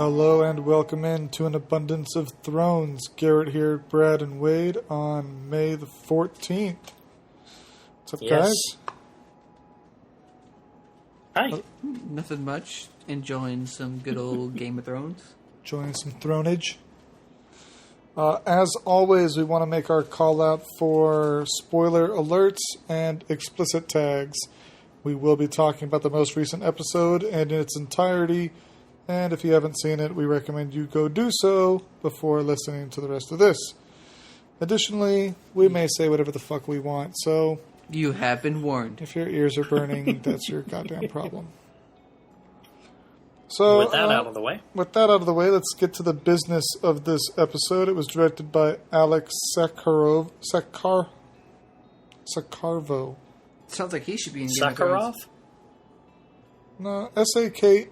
Hello and welcome in to an abundance of thrones. Garrett here, Brad and Wade on May the 14th. What's up, Yes. guys? Hi. Nothing much. Enjoying some good old Game of Thrones. Enjoying some thronage. As always, we want to make our call out for spoiler alerts and explicit tags. We will be talking about the most recent episode and in its entirety. And if you haven't seen it, we recommend you go do so before listening to the rest of this. Additionally, we may say whatever the fuck we want, so You have been warned. if your ears are burning, that's your goddamn problem. So, With that out of the way. With that out of the way, let's get to the business of this episode. It was directed by Alex Sakharov. Sakharvo. Sounds like he should be in Game of Thrones. Sakharov? No, Sakharvo.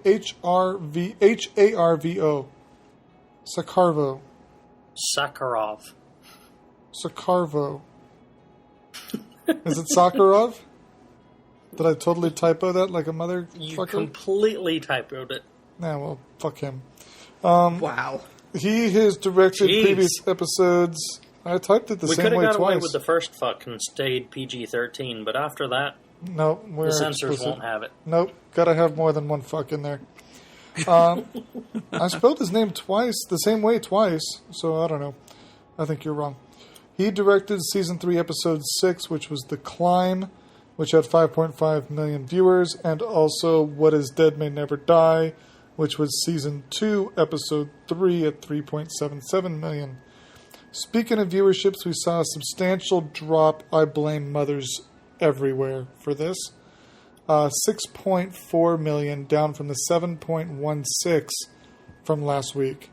Sakharvo. Sakharov. Sakharvo. Is it Sakharov? Did I totally typo that like a motherfucker? You completely typoed it. Nah, well, fuck him. Wow. He has directed Jeez. previous episodes. I typed it the We same could have way got away twice. with the first fuck and stayed PG-13, but after that, No, we're the censors explicit. won't have it. Nope, gotta have more than one fuck in there. I spelled his name twice, the same way twice, so I don't know. I think you're wrong. He directed Season 3, Episode 6, which was The Climb, which had 5.5 million viewers, and also What Is Dead May Never Die, which was Season 2, Episode 3 at 3.77 million. Speaking of viewerships, we saw a substantial drop. I blame mothers everywhere for this. 6.4 million, down from the 7.16 from last week.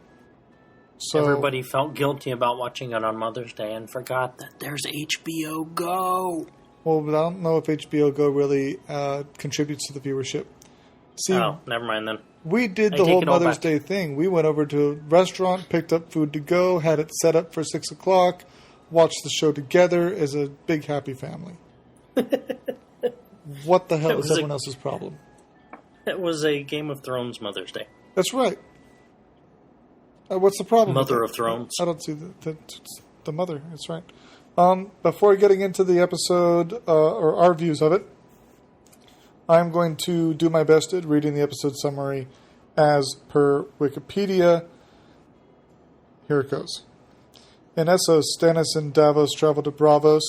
So Everybody felt guilty about watching it on Mother's Day and forgot that there's HBO Go. well, I don't know if HBO Go really contributes to the viewership. See, Oh, never mind then. we did I the take whole it all Mother's back. Day thing. We went over to a restaurant, picked up food to go, had it set up for 6 o'clock, watched the show together as a big happy family. What the hell It is was everyone else's problem? It was a Game of Thrones Mother's Day. That's right. What's the problem? with Mother it? of Thrones. I don't see the mother. That's right. Before getting into the episode or our views of it, I'm going to do my best at reading the episode summary as per Wikipedia. Here it goes. In Essos, Stannis and Davos travel to Braavos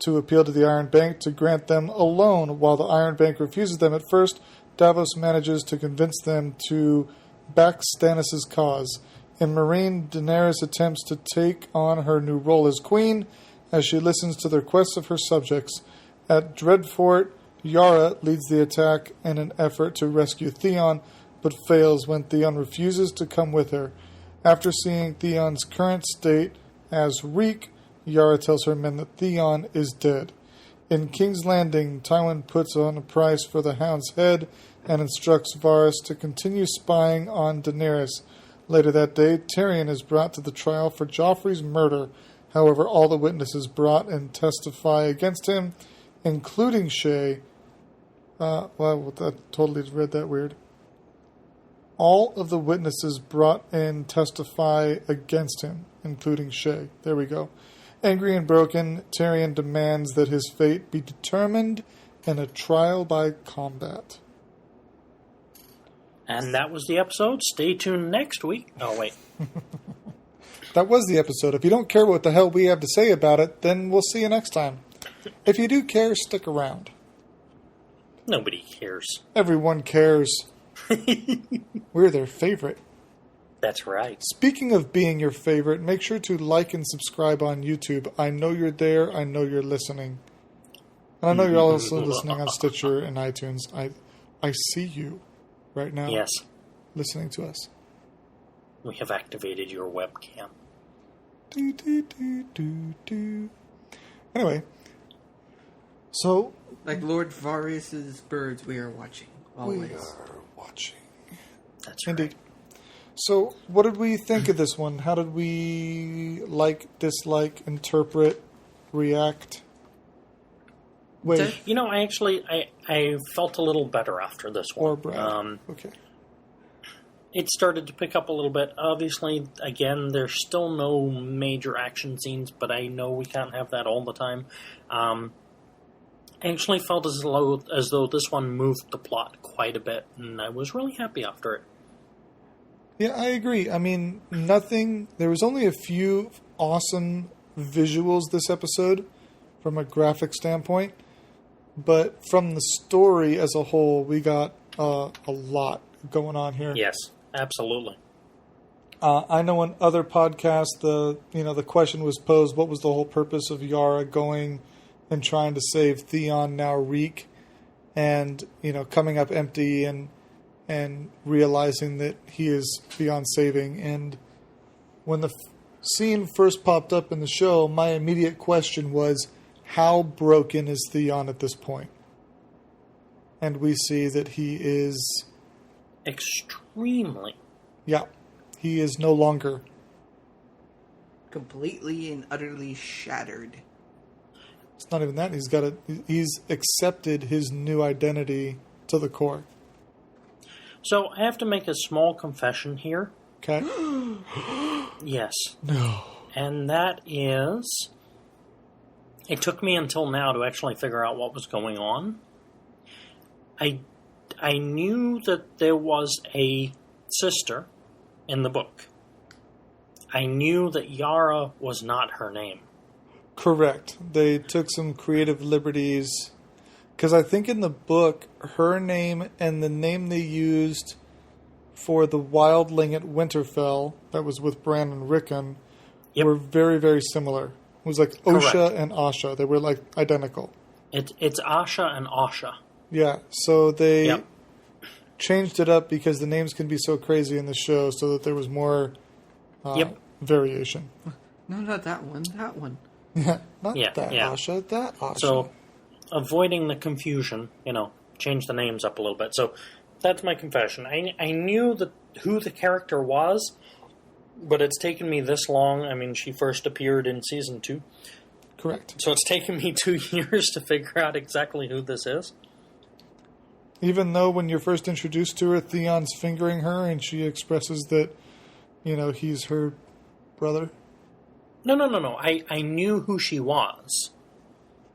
to appeal to the Iron Bank to grant them a loan. While the Iron Bank refuses them at first, Davos manages to convince them to back Stannis' cause. In Meereen, Daenerys attempts to take on her new role as queen as she listens to the requests of her subjects. At Dreadfort, Yara leads the attack in an effort to rescue Theon, but fails when Theon refuses to come with her. After seeing Theon's current state as Reek, Yara tells her men that Theon is dead. In King's Landing, Tywin puts on a price for the Hound's head and instructs Varys to continue spying on Daenerys. Later that day, Tyrion is brought to the trial for Joffrey's murder. However, all the witnesses brought and testify against him, including Shay. Well, I totally read that weird. All of the witnesses brought in testify against him, including Shay. There we go. Angry and broken, Tyrion demands that his fate be determined in a trial by combat. And that was the episode. Stay tuned next week. Oh, wait. That was the episode. If you don't care what the hell we have to say about it, then we'll see you next time. If you do care, stick around. Nobody cares. Everyone cares. We're their favorite. That's right. Speaking of being your favorite, make sure to like and subscribe on YouTube. I know you're there. I know you're listening. And I know you're also listening on Stitcher and iTunes. I see you right now. Yes. Listening to us. We have activated your webcam. Do, do, do, do, do. Anyway. So, Like Lord Varys' birds, we are watching. Always. we are watching. That's Indeed. right. So, what did we think of this one? How did we like, dislike, interpret, react? Wait, You know, I felt a little better after this one. or Brad? Okay. it started to pick up a little bit. Obviously, again, there's still no major action scenes, but I know we can't have that all the time. I actually felt as though this one moved the plot quite a bit, and I was really happy after it. Yeah, I agree. I mean, there was only a few awesome visuals this episode from a graphic standpoint, but from the story as a whole, we got a lot going on here. Yes, absolutely. I know in other podcasts, the question was posed: what was the whole purpose of Yara going and trying to save Theon, now Reek, and coming up empty and realizing that he is beyond saving. And when the scene first popped up in the show, my immediate question was, how broken is Theon at this point? And we see that he is... extremely. Yeah. He is no longer... completely and utterly shattered. It's not even that. He's accepted his new identity to the core. So, I have to make a small confession here. Okay. Yes. No. And that is... it took me until now to actually figure out what was going on. I knew that there was a sister in the book. I knew that Yara was not her name. Correct. They took some creative liberties. Because I think in the book, her name and the name they used for the wildling at Winterfell, that was with Bran and Rickon, were very, very similar. It was like Osha Correct. and Asha. They were like identical. It's Asha and Asha. Yeah, so they changed it up because the names can be so crazy in the show so that there was more variation. No, not that one. That one. Yeah, not that yeah. Asha, that Asha. So, avoiding the confusion, change the names up a little bit. So, that's my confession. I knew who the character was, but it's taken me this long. I mean, she first appeared in Season 2. Correct. So it's taken me 2 years to figure out exactly who this is. Even though when you're first introduced to her, Theon's fingering her and she expresses that, he's her brother. No. I knew who she was.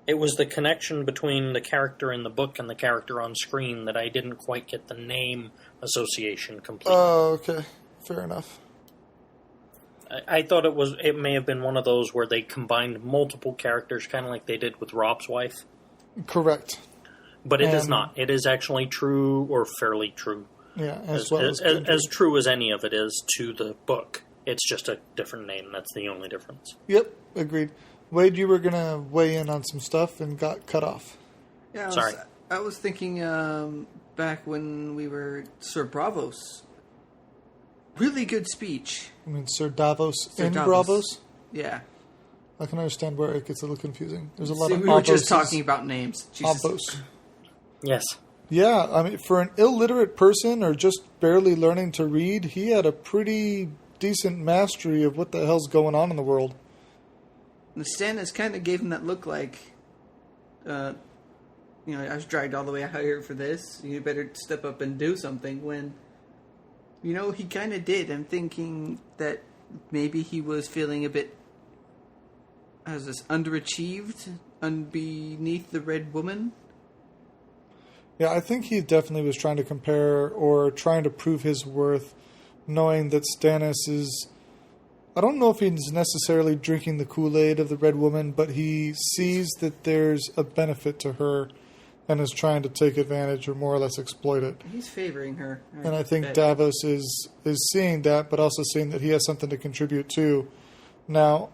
It was the connection between the character in the book and the character on screen that I didn't quite get the name association completely. Oh, okay. Fair enough. I thought it may have been one of those where they combined multiple characters, kind of like they did with Rob's wife. Correct. But it is not. It is actually true, or fairly true. Yeah, as true as any of it is to the book. It's just a different name. That's the only difference. Yep, agreed. Wade, you were going to weigh in on some stuff and got cut off. Yeah, Sorry. I was thinking back when we were Sir Bravos. Really good speech. I mean, Sir Davos Sir in Davos. Bravos? Yeah. I can understand where it gets a little confusing. There's a lot See, of we were just Aboses. talking about names. Jesus. Abos. Yes. Yeah, I mean, for an illiterate person or just barely learning to read, he had a pretty decent mastery of what the hell's going on in the world. The Stannis kind of gave him that look like, I was dragged all the way out here for this. You better step up and do something. When, he kind of did. I'm thinking that maybe he was feeling a bit, underachieved, beneath the Red Woman. Yeah, I think he definitely was trying to compare or trying to prove his worth, knowing that Stannis is... I don't know if he's necessarily drinking the Kool-Aid of the Red Woman, but he sees that there's a benefit to her and is trying to take advantage or more or less exploit it. He's favoring her. And I think Davos is seeing that, but also seeing that he has something to contribute too. Now,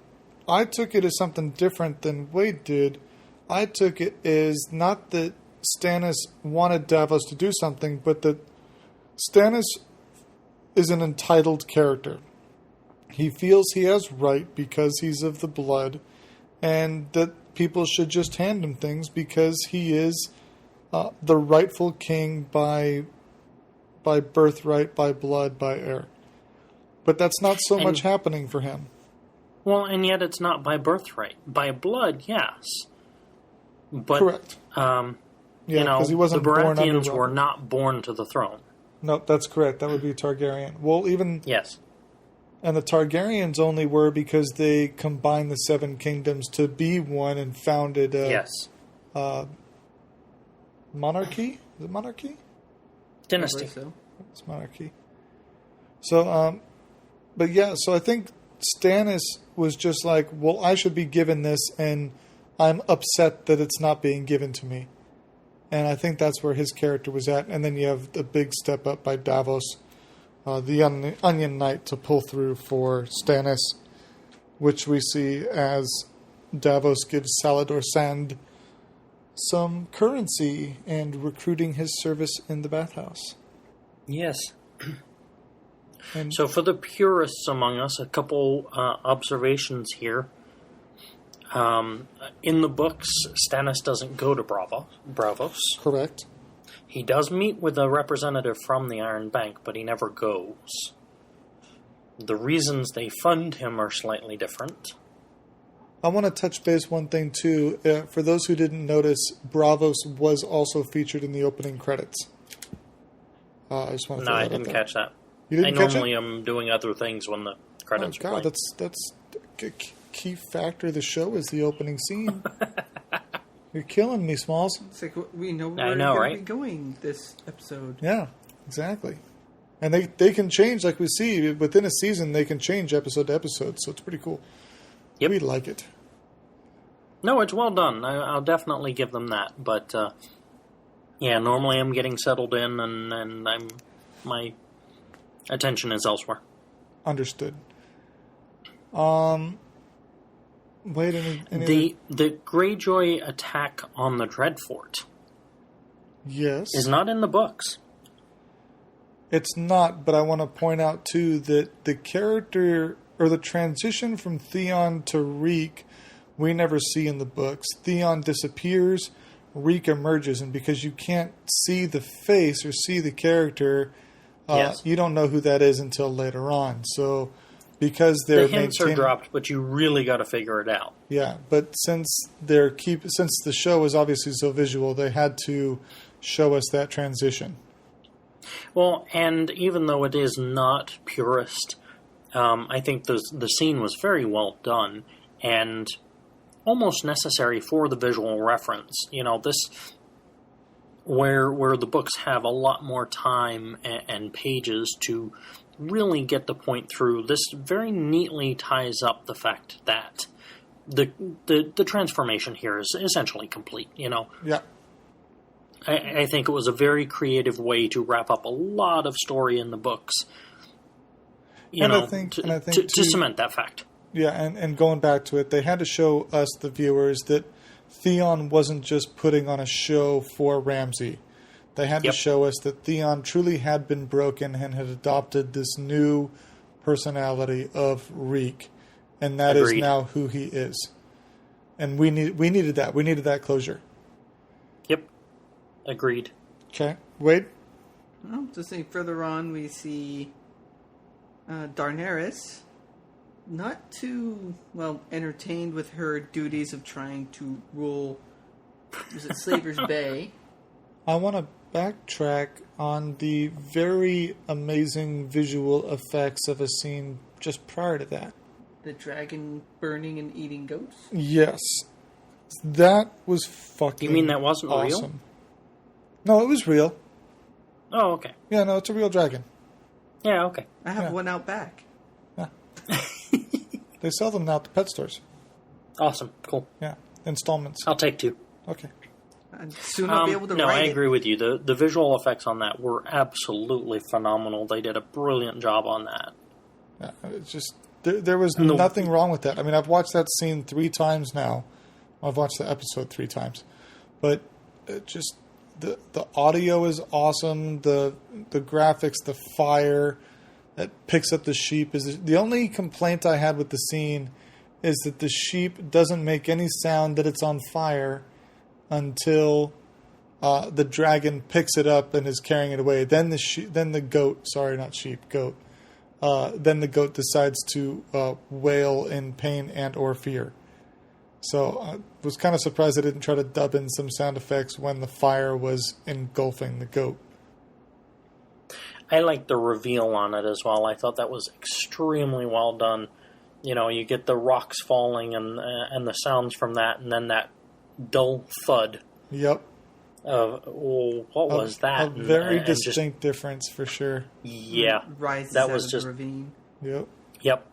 I took it as something different than Wade did. I took it as not that Stannis wanted Davos to do something, but that Stannis is an entitled character. He feels he has right because he's of the blood, and that people should just hand him things because he is the rightful king by birthright, by blood, by heir. But that's not so much happening for him. Well, and yet it's not by birthright. By blood, yes. But, correct. He wasn't the Baratheons were not born to the throne. No, that's correct. That would be Targaryen. Well, even... Yes. And the Targaryens only were because they combined the Seven Kingdoms to be one and founded a Yes. monarchy. Is it monarchy? Dynasty. So. It's monarchy. So, but yeah, so I think Stannis was just like, well, I should be given this, and I'm upset that it's not being given to me. And I think that's where his character was at. And then you have the big step up by Davos, the Onion Knight, to pull through for Stannis, which we see as Davos gives Salador Sand some currency and recruiting his service in the bathhouse. Yes. And So for the purists among us, a couple observations here. In the books, Stannis doesn't go to Bravos. correct. He does meet with a representative from the Iron Bank, but he never goes. The reasons they fund him are slightly different. I want to touch base one thing too. For those who didn't notice, Bravos was also featured in the opening credits. I just want to No, throw I that out didn't there. catch that. You didn't catch normally it? am doing other things when the credits Oh are God, playing. that's a key factor of the show is the opening scene. You're killing me, Smalls. It's like we know where I we're know, going right? to be going this episode. Yeah, exactly. And they can change, like we see within a season. They can change episode to episode, so it's pretty cool. Yep. We like it. No, it's well done. I'll definitely give them that. But yeah, normally I'm getting settled in, and my attention is elsewhere. Understood. Wait, any The Greyjoy attack on the Dreadfort yes, is not in the books. it's not. But I want to point out too that the character or the transition from Theon to Reek, we never see in the books. Theon disappears, Reek emerges, and because you can't see the face or see the character, Yes. you don't know who that is until later on. So, because they're The hints are maintaining, dropped, but you really got to figure it out. yeah. But since since the show is obviously so visual, they had to show us that transition. Well, and even though it is not purist, I think the scene was very well done and almost necessary for the visual reference. You know, this where the books have a lot more time and pages to really get the point through. This very neatly ties up the fact that the transformation here is essentially complete. You know. Yeah. I think it was a very creative way to wrap up a lot of story in the books. I think to too, cement that fact. Yeah, and going back to it, they had to show us, the viewers, that Theon wasn't just putting on a show for Ramsay. They had to Yep. show us that Theon truly had been broken and had adopted this new personality of Reek, and that is Agreed. now who he is. And we needed that. We needed that closure. Yep. Agreed. Okay, Wade? Well, just saying further on, we see Daenerys not too, entertained with her duties of trying to rule, is it Slaver's Bay? I want to backtrack on the very amazing visual effects of a scene just prior to that. The dragon burning and eating goats? Yes. That was fucking You mean that wasn't real? awesome. No, it was real. Oh, okay. Yeah, no, it's a real dragon. Yeah, okay. I have Yeah. one out back. Yeah. They sell them now at the pet stores. Awesome. Cool. Yeah. Installments. I'll take two. Okay. And soon I'll be able to no, ride I it. agree with you. The visual effects on that were absolutely phenomenal. They did a brilliant job on that. Yeah, it's just there was No. nothing wrong with that. I mean, I've watched that scene 3 times now. I've watched the episode 3 times, but it just the audio is awesome. The graphics, the fire that picks up the sheep is the only complaint I had with the scene is that the sheep doesn't make any sound that it's on fire until the dragon picks it up and is carrying it away. Then the goat, sorry, not sheep, goat. Then the goat decides to wail in pain and or fear. So I was kind of surprised they didn't try to dub in some sound effects when the fire was engulfing the goat. I like the reveal on it as well. I thought that was extremely well done. You know, you get the rocks falling and the sounds from that, and then that dull thud. Yep. What was that? A very distinct difference for sure. Yeah. Rises that out was of just the ravine. Yep. Yep.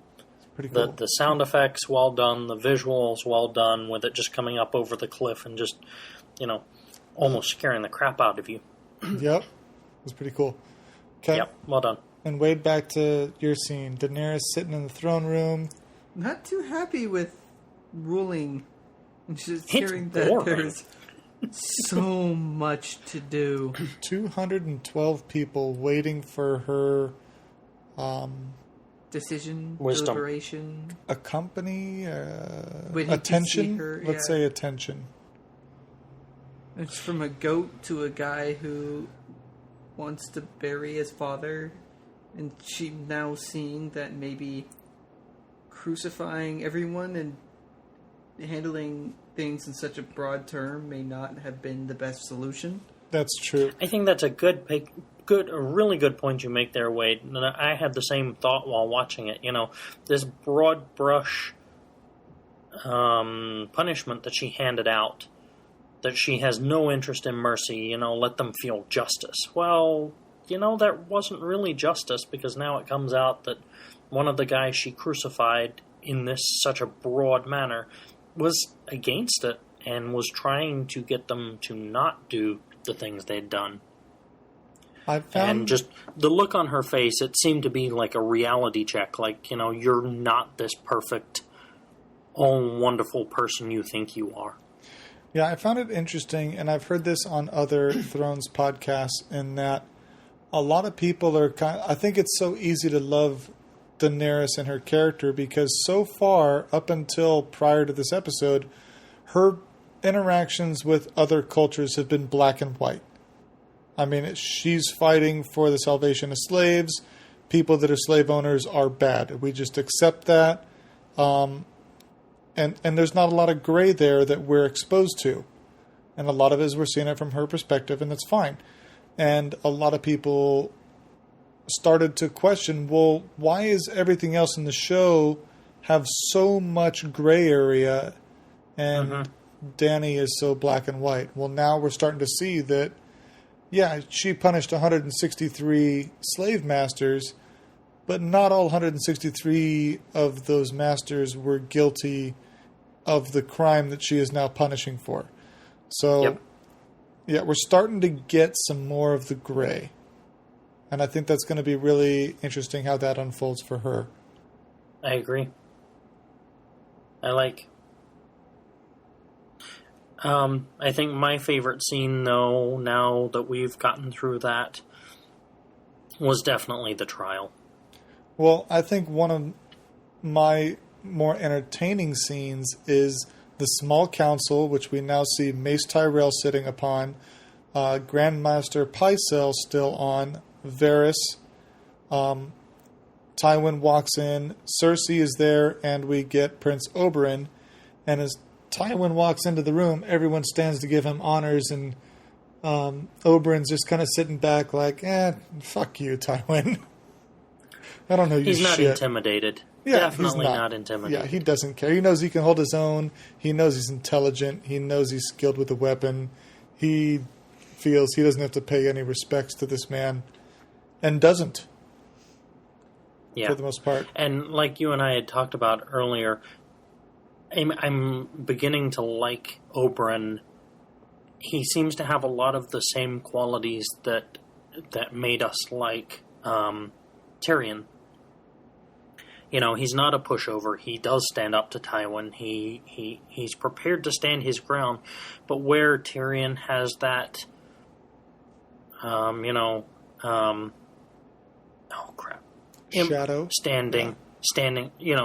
Pretty cool. The sound effects well done, the visuals well done, with it just coming up over the cliff and just, almost scaring the crap out of you. Yep. It was pretty cool. Okay. Yep, well done. And Wade, back to your scene. Daenerys sitting in the throne room. Not too happy with ruling. And just It's hearing that boring. there's so much to do. 212 people waiting for her Decision, Wisdom. deliberation. a company, When he can see attention. her, Let's yeah. say attention. It's from a goat to a guy who wants to bury his father, and she now seeing that maybe crucifying everyone and handling things in such a broad term may not have been the best solution. That's true. I think that's a a really good point you make there, Wade. And I had the same thought while watching it. This broad brush punishment that she handed out, that she has no interest in mercy, let them feel justice. Well, that wasn't really justice, because now it comes out that one of the guys she crucified in such a broad manner was against it and was trying to get them to not do the things they'd done. I found And just the look on her face, it seemed to be like a reality check. Like, you're not this perfect, all wonderful person you think you are. Yeah, I found it interesting, and I've heard this on other Thrones podcasts, in that a lot of people are I think it's so easy to love Daenerys and her character, because so far, up until prior to this episode, her interactions with other cultures have been black and white. I mean, she's fighting for the salvation of slaves. People that are slave owners are bad. We just accept that. And there's not a lot of gray there that we're exposed to. And a lot of it is we're seeing it from her perspective, and that's fine. And a lot of people started to question, well, why is everything else in the show have so much gray area and Dany is so black and white? Well, now we're starting to see that, yeah, she punished 163 slave masters, but not all 163 of those masters were guilty of the crime that she is now punishing for. So, yeah, we're starting to get some more of the gray. And I think that's going to be really interesting how that unfolds for her. I agree. I think my favorite scene, though, now that we've gotten through that, was definitely the trial. Well, I think one of my more entertaining scenes is the small council, which we now see Mace Tyrell sitting upon, Grandmaster Pycelle still on, Varys, Tywin walks in, Cersei is there, and we get Prince Oberyn. And as Tywin walks into the room, everyone stands to give him honors, and Oberyn's just kind of sitting back like, fuck you, Tywin. I don't know you shit. He's not intimidated. Yeah, Definitely he's not intimidated. Yeah, he doesn't care. He knows he can hold his own. He knows he's intelligent. He knows he's skilled with a weapon. He feels he doesn't have to pay any respects to this man, and doesn't. Yeah. For the most part. And like you and I had talked about earlier, I'm beginning to like Oberyn. He seems to have a lot of the same qualities that made us like Tyrion. He's not a pushover. He does stand up to Tywin. He's prepared to stand his ground. But where Tyrion has that, oh crap, Shadow standing,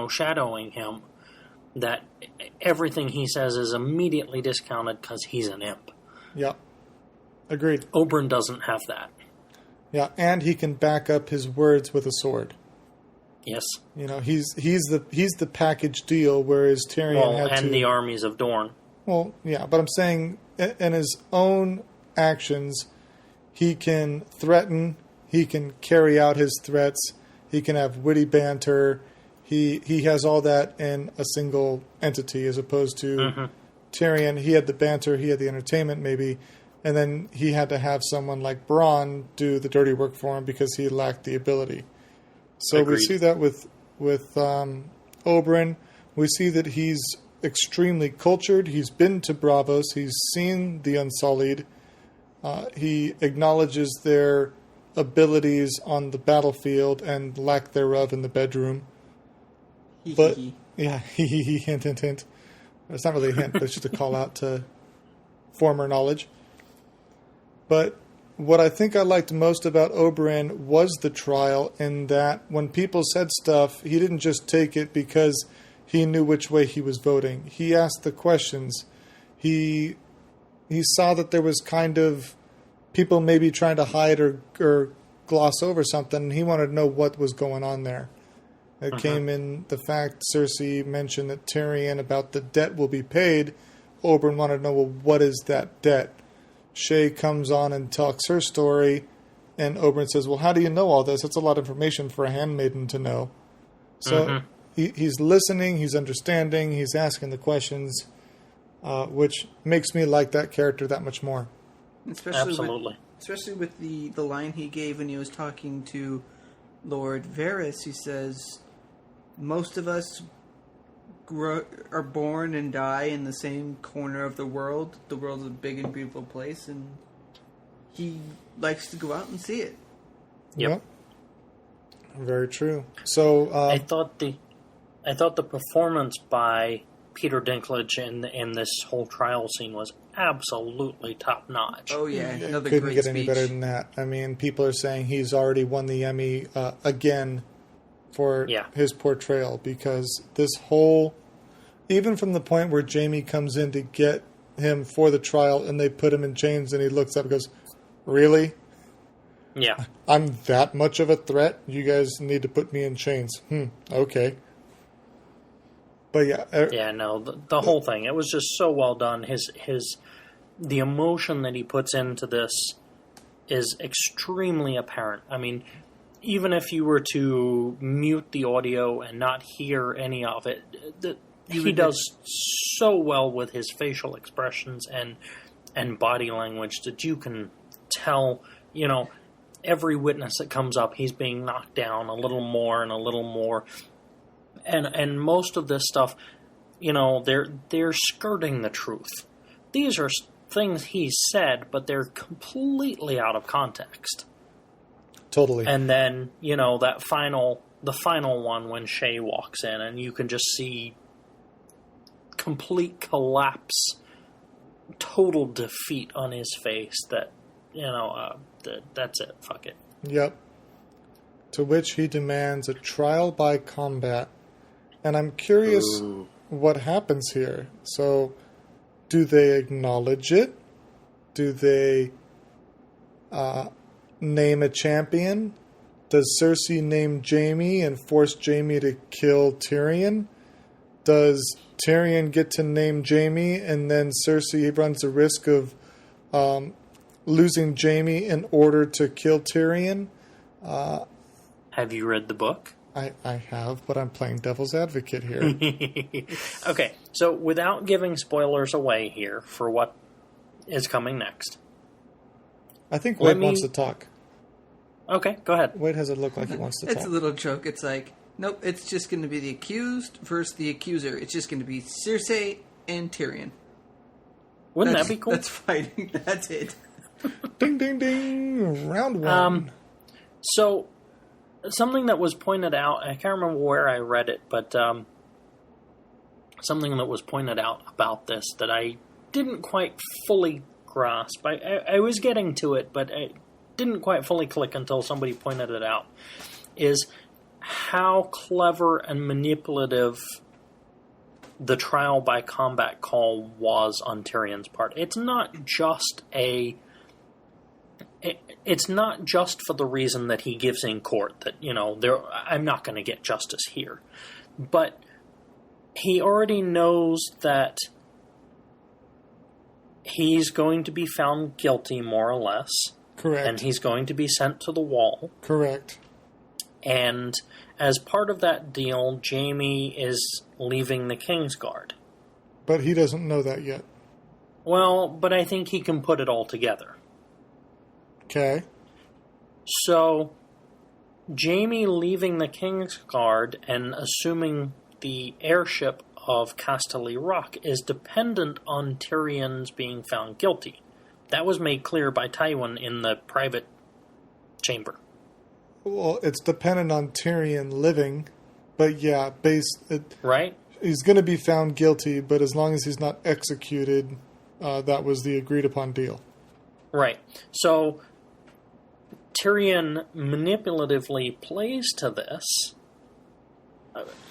shadowing him. That everything he says is immediately discounted because he's an imp. Yeah, agreed. Oberyn doesn't have that. Yeah, and he can back up his words with a sword. Yes. He's the package deal, whereas Tyrion had to... and the armies of Dorne. Well, yeah, but I'm saying in his own actions, he can threaten, He can carry out his threats. He can have witty banter. He has all that in a single entity, as opposed to Tyrion. He had the banter, he had the entertainment, maybe, and then he had to have someone like Bronn do the dirty work for him because he lacked the ability. So Agreed. we see that with Oberyn. We see that he's extremely cultured. He's been to Bravos. He's seen the Unsullied. He acknowledges their abilities on the battlefield and lack thereof in the bedroom. But, yeah, hint, hint, hint. It's not really a hint, but it's just a call out to former knowledge. But what I think I liked most about Oberyn was the trial, in that when people said stuff, he didn't just take it because he knew which way he was voting. He asked the questions. He saw that there was kind of people maybe trying to hide or gloss over something, and he wanted to know what was going on there. It came in the fact Cersei mentioned that Tyrion about the debt will be paid. Oberyn wanted to know, well, what is that debt? Shay comes on and talks her story, and Oberyn says, well, how do you know all this? That's a lot of information for a handmaiden to know. So he's listening, he's understanding, he's asking the questions, which makes me like that character that much more. Absolutely. Especially with the line he gave when he was talking to Lord Varys. He says, most of us are born and die in the same corner of the world. The world's a big and beautiful place, and he likes to go out and see it. Yep. Very true. So I thought the performance by Peter Dinklage in this whole trial scene was absolutely top notch. Oh yeah, another couldn't great get speech. any better than that. I mean, people are saying he's already won the Emmy again for his portrayal, because this whole, even from the point where Jaime comes in to get him for the trial and they put him in chains and he looks up and goes, really? Yeah. I'm that much of a threat? You guys need to put me in chains. Okay. But yeah. The whole thing, it was just so well done. The emotion that he puts into this is extremely apparent. I mean, even if you were to mute the audio and not hear any of it, he does so well with his facial expressions and body language that you can tell, every witness that comes up, he's being knocked down a little more and a little more. And most of this stuff, they're skirting the truth. These are things he said, but they're completely out of context. Totally. And then, the final one when Shay walks in, and you can just see complete collapse, total defeat on his face. That, that's it. Fuck it. Yep. To which he demands a trial by combat. And I'm curious what happens here. So, do they acknowledge it? Do they name a champion? Does Cersei name Jaime and force Jaime to kill Tyrion? Does Tyrion get to name Jaime and then Cersei runs the risk of losing Jaime in order to kill Tyrion? Have you read the book? I have, but I'm playing devil's advocate here. Okay, so without giving spoilers away here for what is coming next. I think Wade wants to talk. Okay, go ahead. Wade has it look like he wants to talk. It's a little joke. It's like, nope, it's just going to be the accused versus the accuser. It's just going to be Cersei and Tyrion. Wouldn't that be cool? That's fighting. That's it. Ding, ding, ding. Round one. So, something that was pointed out, I can't remember where I read it, but something that was pointed out about this that I didn't quite fully grasp. I was getting to it, but it didn't quite fully click until somebody pointed it out, is how clever and manipulative the trial by combat call was on Tyrion's part. It's not just it's not just for the reason that he gives in court that, I'm not going to get justice here. But he already knows that he's going to be found guilty, more or less. Correct. And he's going to be sent to the Wall. Correct. And as part of that deal, Jaime is leaving the Kingsguard. But he doesn't know that yet. Well, but I think he can put it all together. Okay. So, Jaime leaving the Kingsguard and assuming the heirship of Casterly Rock is dependent on Tyrion's being found guilty. That was made clear by Tywin in the private chamber. Well, it's dependent on Tyrion living, but yeah, right? He's going to be found guilty, but as long as he's not executed, that was the agreed upon deal. Right. So Tyrion manipulatively plays to this.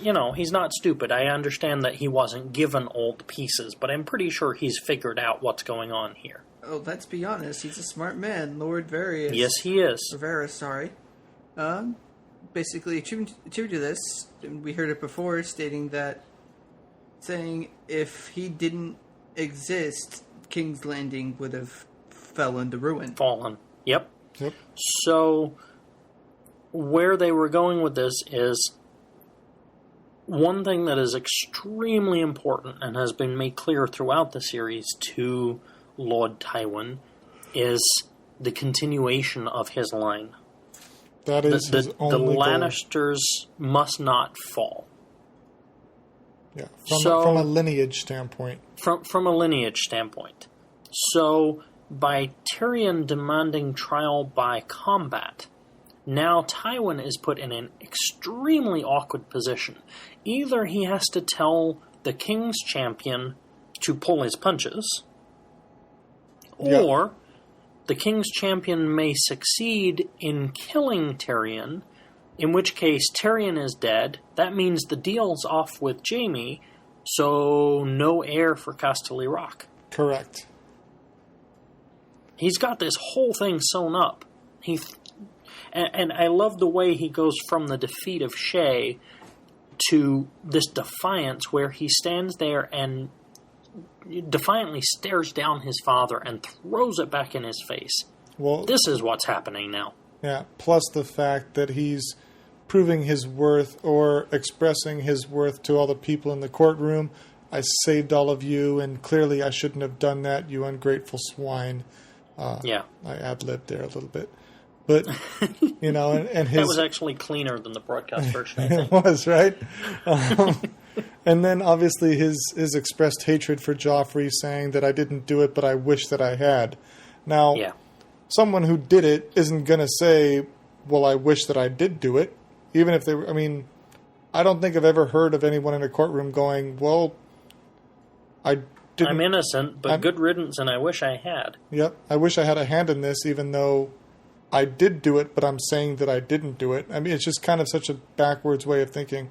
He's not stupid. I understand that he wasn't given all the pieces, but I'm pretty sure he's figured out what's going on here. Oh, let's be honest. He's a smart man, Lord Varys. Yes, he is. Or Varys, sorry. Basically, attributed to this, we heard it before, saying if he didn't exist, King's Landing would have fallen to ruin. Yep. So, where they were going with this is one thing that is extremely important and has been made clear throughout the series to Lord Tywin is the continuation of his line. That is his only The Lannisters must not fall. Yeah, from a lineage standpoint. From a lineage standpoint. So, by Tyrion demanding trial by combat, now Tywin is put in an extremely awkward position. Either he has to tell the King's Champion to pull his punches, or the King's Champion may succeed in killing Tyrion, in which case Tyrion is dead. That means the deal's off with Jaime, so no heir for Casterly Rock. Correct. He's got this whole thing sewn up. And I love the way he goes from the defeat of Shay to this defiance where he stands there and defiantly stares down his father and throws it back in his face. Well, this is what's happening now. Yeah, plus the fact that he's proving his worth or expressing his worth to all the people in the courtroom. I saved all of you, and clearly I shouldn't have done that, you ungrateful swine. I ad-libbed there a little bit. But, and his... That was actually cleaner than the broadcast version, I think. It was, right? And then, obviously, his expressed hatred for Joffrey, saying that I didn't do it, but I wish that I had. Now, someone who did it isn't going to say, well, I wish that I did do it. Even if they were... I don't think I've ever heard of anyone in a courtroom going, well, I'm innocent, but good riddance, and I wish I had. Yep, I wish I had a hand in this, even though I did do it, but I'm saying that I didn't do it. It's just kind of such a backwards way of thinking.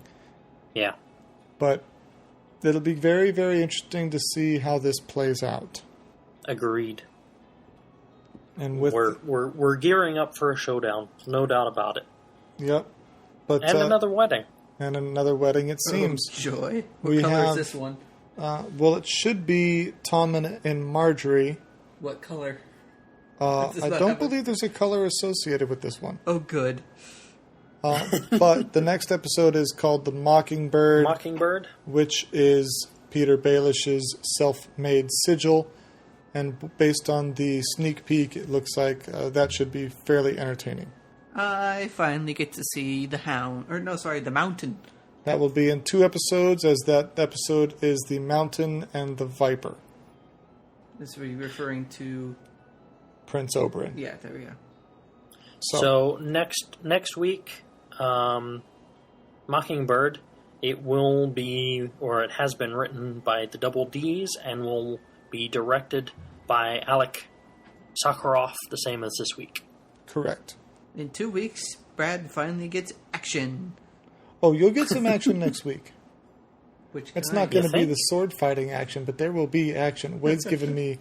Yeah. But it'll be very, very interesting to see how this plays out. Agreed. And with we're gearing up for a showdown, no doubt about it. Yep. But another wedding. And another wedding, it seems. Oh, joy. What color is this one? Well, it should be Tom and Marjorie. What color? I don't believe there's a color associated with this one. Oh, good. But the next episode is called The Mockingbird. Mockingbird? Which is Peter Baelish's self-made sigil. And based on the sneak peek, it looks like that should be fairly entertaining. I finally get to see the Mountain. That will be in 2 episodes, as that episode is The Mountain and the Viper. This will be referring to Prince Oberyn. Yeah, there we go. So next week, Mockingbird, it will be, or it has been written by the Double Ds and will be directed by Alec Sakharov, the same as this week. Correct. In 2 weeks, Brad finally gets action. Oh, you'll get some action next week. It's not going to be the sword fighting action, but there will be action. Wade's giving me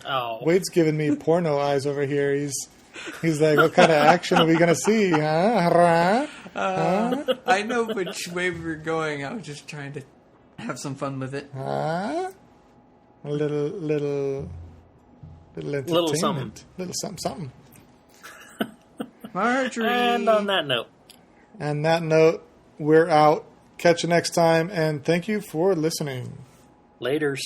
porno eyes over here. He's like, what kind of action are we going to see? Huh? I know which way we were going. I was just trying to have some fun with it. A little entertainment. Little something. Little something. Marjorie. And on that note. And that note, we're out. Catch you next time, and thank you for listening. Laters.